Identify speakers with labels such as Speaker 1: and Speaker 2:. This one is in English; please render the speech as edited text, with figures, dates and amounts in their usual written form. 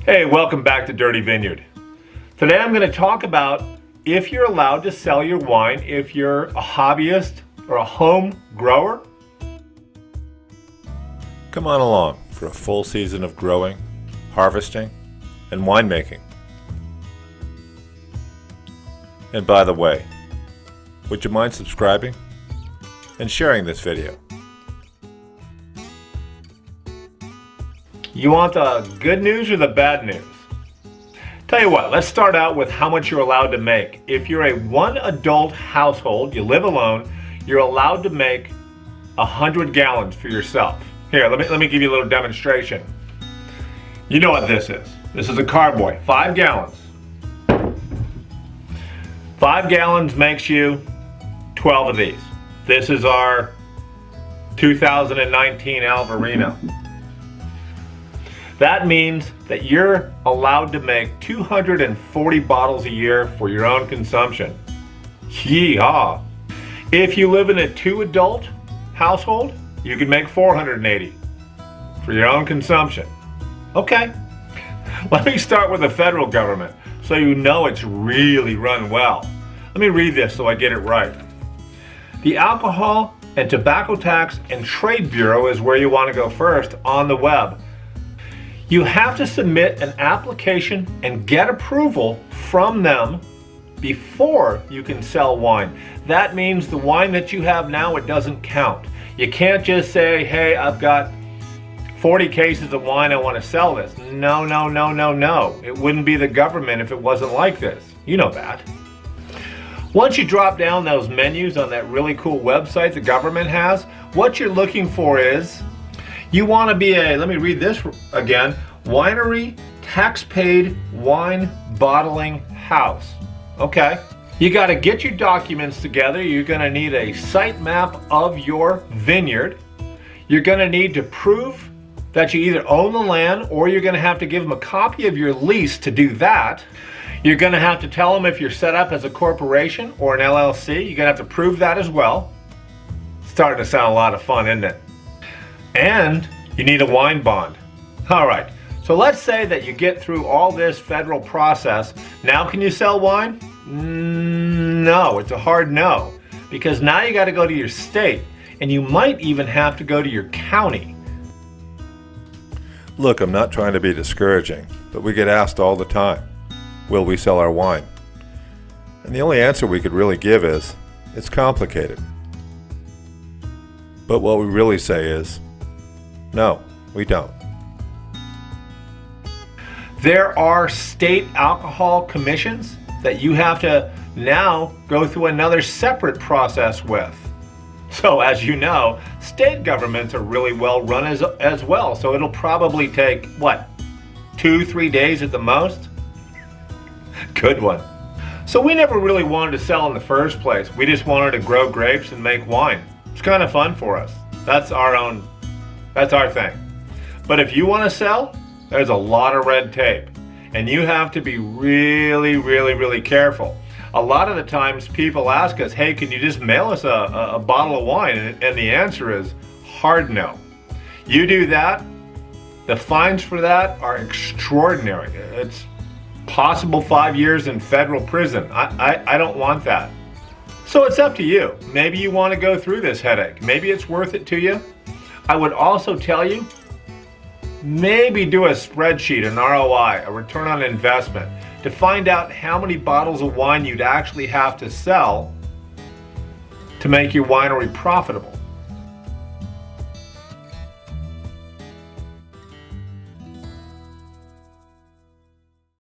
Speaker 1: Hey, welcome back to Dirty Vineyard. Today I'm going to talk about if you're allowed to sell your wine if you're a hobbyist or a home grower.
Speaker 2: Come on along for a full season of growing, harvesting, and winemaking. And by the way, would you mind subscribing and sharing this video?
Speaker 1: You want the good news or the bad news? Tell you what, let's start out with how much you're allowed to make. If you're a one adult household, you live alone, you're allowed to make 100 gallons for yourself. Here, let me give you a little demonstration. You know what this is. This is a carboy, 5 gallons. 5 gallons makes you 12 of these. This is our 2019 Albarino. That means that you're allowed to make 240 bottles a year for your own consumption. Yeehaw! If you live in a 2 adult household, you can make 480 for your own consumption. Okay, let me start with the federal government so you know it's really run well. Let me read this so I get it right. The Alcohol and Tobacco Tax and Trade Bureau is where you want to go first on the web. You have to submit an application and get approval from them before you can sell wine. That means the wine that you have now, it doesn't count. You can't just say, hey, I've got 40 cases of wine, I want to sell this. No. It wouldn't be the government if it wasn't like this. You know that. Once you drop down those menus on that really cool website the government has, what you're looking for is, you want to be a, let me read this again, Winery Tax Paid Wine Bottling House. Okay. You got to get your documents together. You're going to need a site map of your vineyard. You're going to need to prove that you either own the land or you're going to have to give them a copy of your lease to do that. You're going to have to tell them if you're set up as a corporation or an LLC. You're going to have to prove that as well. It's starting to sound a lot of fun, isn't it? And you need a wine bond. All right, so let's say that you get through all this federal process. Now can you sell wine? No, it's a hard no. Because now you got to go to your state, and you might even have to go to your county.
Speaker 2: Look, I'm not trying to be discouraging, but we get asked all the time, will we sell our wine? And the only answer we could really give is, it's complicated. But what we really say is, no, we don't.
Speaker 1: There are state alcohol commissions that you have to now go through another separate process with. So as you know, state governments are really well run as well. So it'll probably take, what, 2-3 days at the most? Good one. So we never really wanted to sell in the first place. We just wanted to grow grapes and make wine. It's kind of fun for us. That's our thing. But if you want to sell, there's a lot of red tape. And you have to be really careful. A lot of the times people ask us, hey, can you just mail us a bottle of wine? And the answer is hard no. You do that, the fines for that are extraordinary. It's possible 5 years in federal prison. I don't want that. So it's up to you. Maybe you want to go through this headache. Maybe it's worth it to you. I would also tell you, maybe do a spreadsheet, an ROI, a return on investment, to find out how many bottles of wine you'd actually have to sell to make your winery profitable.